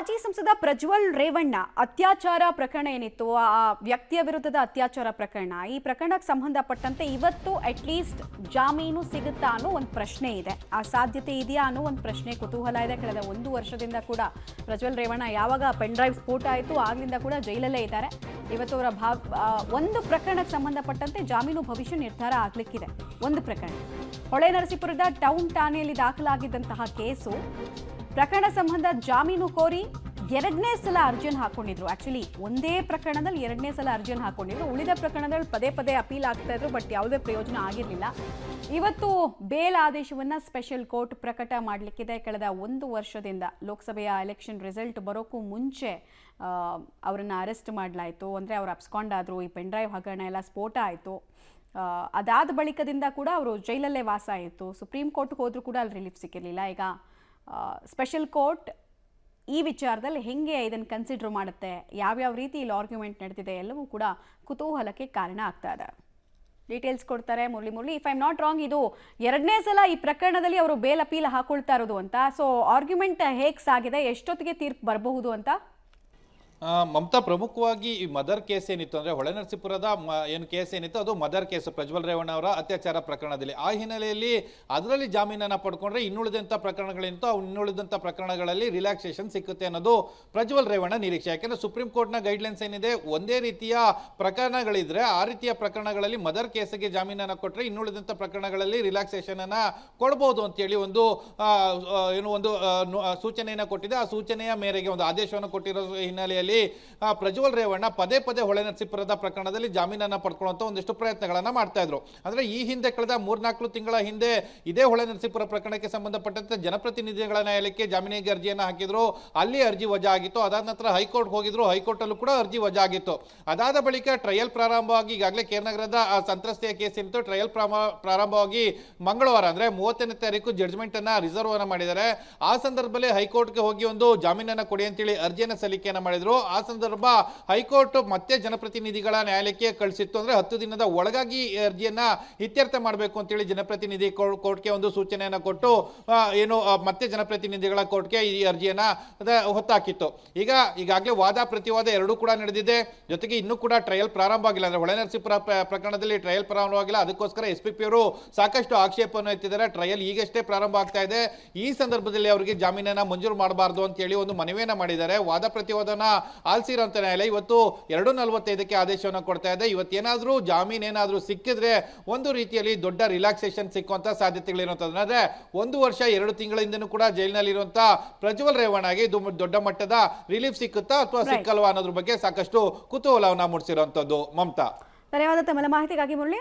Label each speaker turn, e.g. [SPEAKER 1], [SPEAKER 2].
[SPEAKER 1] ಮಾಜಿ ಸಂಸದ ಪ್ರಜ್ವಲ್ ರೇವಣ್ಣ ಅತ್ಯಾಚಾರ ಪ್ರಕರಣ ಏನಿತ್ತು, ಆ ವ್ಯಕ್ತಿಯ ವಿರುದ್ಧದ ಅತ್ಯಾಚಾರ ಪ್ರಕರಣ, ಈ ಪ್ರಕರಣಕ್ಕೆ ಸಂಬಂಧಪಟ್ಟಂತೆ ಇವತ್ತು ಅಟ್ಲೀಸ್ಟ್ ಜಾಮೀನು ಸಿಗುತ್ತಾ ಅನ್ನೋ ಒಂದು ಪ್ರಶ್ನೆ ಇದೆ. ಆ ಸಾಧ್ಯತೆ ಇದೆಯಾ ಅನ್ನೋ ಒಂದು ಪ್ರಶ್ನೆ, ಕುತೂಹಲ ಇದೆ. ಕಳೆದ 1 ವರ್ಷದಿಂದ ಕೂಡ ಪ್ರಜ್ವಲ್ ರೇವಣ್ಣ ಯಾವಾಗ ಪೆನ್ ಡ್ರೈವ್ ಸ್ಫೋಟ ಆಯಿತು ಆಗ್ಲಿಂದ ಕೂಡ ಜೈಲಲ್ಲೇ ಇದ್ದಾರೆ. ಇವತ್ತು ಅವರ ಒಂದು ಪ್ರಕರಣಕ್ಕೆ ಸಂಬಂಧಪಟ್ಟಂತೆ ಜಾಮೀನು ಭವಿಷ್ಯ ನಿರ್ಧಾರ ಆಗ್ಲಿಕ್ಕಿದೆ. ಒಂದು ಪ್ರಕರಣ ಹೊಳೆನರಸೀಪುರದ ಟೌನ್ ಠಾಣೆಯಲ್ಲಿ ದಾಖಲಾಗಿದ್ದಂತಹ ಕೇಸು ಪ್ರಕರಣ ಸಂಬಂಧ ಜಾಮೀನು ಕೋರಿ 2ನೇ ಸಲ ಅರ್ಜಿಯನ್ನು ಹಾಕೊಂಡಿದ್ರು. ಆಕ್ಚುಲಿ ಒಂದೇ ಪ್ರಕರಣದಲ್ಲಿ 2ನೇ ಸಲ ಅರ್ಜಿಯನ್ನು ಹಾಕೊಂಡಿದ್ರು. ಉಳಿದ ಪ್ರಕರಣದಲ್ಲಿ ಪದೇ ಪದೇ ಅಪೀಲ್ ಆಗ್ತಾ ಇದ್ರು, ಬಟ್ ಯಾವುದೇ ಪ್ರಯೋಜನ ಆಗಿರಲಿಲ್ಲ. ಇವತ್ತು ಬೇಲ್ ಆದೇಶವನ್ನ ಸ್ಪೆಷಲ್ ಕೋರ್ಟ್ ಪ್ರಕಟ ಮಾಡಲಿಕ್ಕಿದೆ. ಕಳೆದ 1 ವರ್ಷದಿಂದ ಲೋಕಸಭೆಯ ಎಲೆಕ್ಷನ್ ರಿಸಲ್ಟ್ ಬರೋಕ್ಕೂ ಮುಂಚೆ ಅವರನ್ನ ಅರೆಸ್ಟ್ ಮಾಡಲಾಯಿತು. ಅಂದರೆ ಅವರು ಅಬ್ಸ್ಕಾಂಡ್ ಆದರು, ಈ ಪೆನ್ ಡ್ರೈವ್ ಹಗರಣ ಎಲ್ಲ ಸ್ಫೋಟ ಆಯಿತು. ಅದಾದ ಬಳಿಕದಿಂದ ಕೂಡ ಅವರು ಜೈಲಲ್ಲೇ ವಾಸ ಆಯಿತು. ಸುಪ್ರೀಂ ಕೋರ್ಟ್ಗೆ ಹೋದರೂ ಕೂಡ ಅಲ್ಲಿ ರಿಲೀಫ್ ಸಿಕ್ಕಿರಲಿಲ್ಲ. ಈಗ ಸ್ಪೆಷಲ್ ಕೋರ್ಟ್ ಈ ವಿಚಾರದಲ್ಲಿ ಹೆಂಗೆ ಇದನ್ನು ಕನ್ಸಿಡರ್ ಮಾಡುತ್ತೆ, ಯಾವ್ಯಾವ ರೀತಿ ಇಲ್ಲಿ ಆರ್ಗ್ಯುಮೆಂಟ್ ನಡೆದಿದೆ ಎಲ್ಲವೂ ಕೂಡ ಕುತೂಹಲಕ್ಕೆ ಕಾರಣ ಆಗ್ತಾ ಇದೆ. ಡೀಟೇಲ್ಸ್ ಕೊಡ್ತಾರೆ Murali. If I am not wrong, ಇದು 2ನೇ ಸಲ ಈ ಪ್ರಕರಣದಲ್ಲಿ ಅವರು ಬೇಲ್ ಅಪೀಲ್ ಹಾಕೊಳ್ತಾ ಇರೋದು ಅಂತ. ಸೊ ಆರ್ಗ್ಯುಮೆಂಟ್ ಹೇಗೆ ಸಾಗಿದೆ, ಎಷ್ಟೊತ್ತಿಗೆ ತೀರ್ಪು ಬರಬಹುದು ಅಂತ?
[SPEAKER 2] ಮಮತಾ, ಪ್ರಮುಖವಾಗಿ ಈ ಮದರ್ ಕೇಸ್ ಏನಿತ್ತು ಅಂದ್ರೆ ಹೊಳೆನರಸೀಪುರದ ಏನು ಕೇಸ್ ಏನಿತ್ತು ಅದು ಮದರ್ ಕೇಸ್, ಪ್ರಜ್ವಲ್ ರೇವಣ್ಣ ಅವರ ಅತ್ಯಾಚಾರ ಪ್ರಕರಣದಲ್ಲಿ. ಆ ಹಿನ್ನೆಲೆಯಲ್ಲಿ ಅದರಲ್ಲಿ ಜಾಮೀನನ್ನ ಪಡ್ಕೊಂಡ್ರೆ ಇನ್ನುಳಿದಂಥ ಪ್ರಕರಣಗಳೇನಿತ್ತು ಇನ್ನುಳಿದಂಥ ಪ್ರಕರಣಗಳಲ್ಲಿ ರಿಲ್ಯಾಕ್ಸೇಷನ್ ಸಿಕ್ಕುತ್ತೆ ಅನ್ನೋದು ಪ್ರಜ್ವಲ್ ರೇವಣ್ಣ ನಿರೀಕ್ಷೆ. ಯಾಕೆಂದ್ರೆ ಸುಪ್ರೀಂ ಕೋರ್ಟ್ನ ಗೈಡ್ಲೈನ್ಸ್ ಏನಿದೆ, ಒಂದೇ ರೀತಿಯ ಪ್ರಕರಣಗಳಿದ್ರೆ ಆ ರೀತಿಯ ಪ್ರಕರಣಗಳಲ್ಲಿ ಮದರ್ ಕೇಸಿಗೆ ಜಾಮೀನನ್ನ ಕೊಟ್ಟರೆ ಇನ್ನುಳಿದಂಥ ಪ್ರಕರಣಗಳಲ್ಲಿ ರಿಲ್ಯಾಕ್ಸೇಷನ್ ಅನ್ನ ಕೊಡಬಹುದು ಅಂತೇಳಿ ಒಂದು ಸೂಚನೆಯನ್ನ ಕೊಟ್ಟಿದೆ. ಆ ಸೂಚನೆಯ ಮೇರೆಗೆ ಒಂದು ಆದೇಶವನ್ನು ಕೊಟ್ಟಿರೋ ಹಿನ್ನೆಲೆಯಲ್ಲಿ ಪ್ರಜ್ವಲ್ ರೇವಣ್ಣ ಪದೇ ಪದೇ ಹೊಳೆನರಸೀಪುರದ ಪ್ರಕರಣದಲ್ಲಿ ಜಾಮೀನನ್ನ ಪಡ್ಕೊಳ್ಳುವಂತ ಒಂದಿಷ್ಟು ಪ್ರಯತ್ನಗಳನ್ನ ಮಾಡ್ತಾ ಇದ್ರು. ಅಂದ್ರೆ ಈ ಹಿಂದೆ ಕಳೆದ 3-4 ತಿಂಗಳ ಹಿಂದೆ ಇದೇ ಹೊಳೆನರಸೀಪುರ ಪ್ರಕರಣಕ್ಕೆ ಸಂಬಂಧಪಟ್ಟಂತೆ ಜನಪ್ರತಿನಿಧಿಗಳ ನ್ಯಾಯಾಲಯಕ್ಕೆ ಜಾಮೀನಿಗೆ ಅರ್ಜಿಯನ್ನು ಹಾಕಿದ್ರು. ಅಲ್ಲಿ ಅರ್ಜಿ ವಜಾ ಆಗಿತ್ತು. ಅದಾದ ನಂತರ ಹೈಕೋರ್ಟ್ ಹೋಗಿದ್ರು, ಹೈಕೋರ್ಟ್ ಅಲ್ಲೂ ಕೂಡ ಅರ್ಜಿ ವಜಾ ಆಗಿತ್ತು. ಅದಾದ ಬಳಿಕ ಟ್ರಯಲ್ ಪ್ರಾರಂಭವಾಗಿ ಈಗಾಗಲೇ ಕೇರ್ನಗರದ ಸಂತ್ರಸ್ತೆಯ ಕೇಸ್ ಇತ್ತು. ಟ್ರಯಲ್ ಪ್ರಾರಂಭವಾಗಿ ಮಂಗಳವಾರ ಅಂದ್ರೆ 30ನೇ ತಾರೀಕು ಜಡ್ಜ್ಮೆಂಟ್ ಅನ್ನ ರಿಸರ್ವ್ ಅನ್ನ ಮಾಡಿದ್ದಾರೆ. ಆ ಸಂದರ್ಭದಲ್ಲಿ ಹೈಕೋರ್ಟ್ಗೆ ಹೋಗಿ ಒಂದು ಜಾಮೀನನ್ನ ಕೊಡಿ ಅಂತೇಳಿ ಅರ್ಜಿಯನ್ನ ಸಲ್ಲಿಕೆಯನ್ನ ಮಾಡಿದ್ರು. ಆ ಸಂದರ್ಭ ಹೈಕೋರ್ಟ್ ಮತ್ತೆ ಜನಪ್ರತಿನಿಧಿಗಳ ನ್ಯಾಯಾಲಯಕ್ಕೆ ಕಳಿಸಿತ್ತು. ಅಂದ್ರೆ 10 ದಿನದ ಒಳಗಾಗಿ ಅರ್ಜಿಯನ್ನ ಇತ್ಯರ್ಥ ಮಾಡಬೇಕು ಅಂತೇಳಿ ಜನಪ್ರತಿನಿಧಿ ಕೋರ್ಟ್ಗೆ ಒಂದು ಸೂಚನೆಯನ್ನ ಕೊಟ್ಟು ಮತ್ತೆ ಜನಪ್ರತಿನಿಧಿಗಳ ಕೋರ್ಟ್ಗೆ ಈ ಅರ್ಜಿಯನ್ನ ಹೊತ್ತಾಕಿತ್ತು. ಈಗಾಗಲೇ ವಾದ ಪ್ರತಿವಾದ ಎರಡೂ ಕೂಡ ನಡೆದಿದೆ. ಜೊತೆಗೆ ಇನ್ನೂ ಕೂಡ ಟ್ರಯಲ್ ಪ್ರಾರಂಭ ಆಗಿಲ್ಲ. ಅಂದ್ರೆ ಹೊಳೆನರಸೀಪುರ ಪ್ರಕರಣದಲ್ಲಿ ಟ್ರಯಲ್ ಪ್ರಾರಂಭವಾಗಿಲ್ಲ. ಅದಕ್ಕೋಸ್ಕರ SPP ಅವರು ಸಾಕಷ್ಟು ಆಕ್ಷೇಪವನ್ನು ಎತ್ತಿದ್ದಾರೆ. ಟ್ರಯಲ್ ಈಗಷ್ಟೇ ಪ್ರಾರಂಭ ಆಗ್ತಾ ಇದೆ. ಈ ಸಂದರ್ಭದಲ್ಲಿ ಅವರಿಗೆ ಜಾಮೀನನ್ನ ಮಂಜೂರು ಮಾಡಬಾರದು ಅಂತ ಹೇಳಿ ಒಂದು ಮನವಿಯನ್ನ ಮಾಡಿದ್ದಾರೆ. ವಾದ ಪ್ರತಿವಾದನ ಆಲ್ಸಿರೋಂತ ನ್ಯಾಯಾಲಯ ಇವತ್ತು 2:45ಕ್ಕೆ ಆದೇಶವನ್ನು ಕೊಡ್ತಾ ಇದೆ. ಇವತ್ತೇನಾದ್ರೂ ಜಾಮೀನೇನಾದ್ರೂ ಸಿಕ್ಕಿದ್ರೆ ಒಂದು ರೀತಿಯಲ್ಲಿ ದೊಡ್ಡ ರಿಲ್ಯಾಕ್ಸೇಷನ್ ಸಿಕ್ಕುವಂತ ಸಾಧ್ಯತೆಗಳಿರುವಂತದ್ದು. ಅಂದ್ರೆ 1 ವರ್ಷ 2 ತಿಂಗಳಿಂದನೂ ಕೂಡ ಜೈಲಿನಲ್ಲಿರುವಂತ ಪ್ರಜ್ವಲ್ ರೇವಣ್ಣಗೆ ಇದು ದೊಡ್ಡ ಮಟ್ಟದ ರಿಲೀಫ್ ಸಿಕ್ಕುತ್ತಾ ಅಥವಾ ಸಿಕ್ಕಲ್ವಾ ಅನ್ನೋದ್ರ ಬಗ್ಗೆ ಸಾಕಷ್ಟು ಕುತೂಹಲವನ್ನ ಮೂಡಿಸಿರುವಂತದ್ದು. ಮಮತಾ,
[SPEAKER 1] ಧನ್ಯವಾದ ತಮ್ಮ ಮಾಹಿತಿಗಾಗಿ ಮುರಳಿ.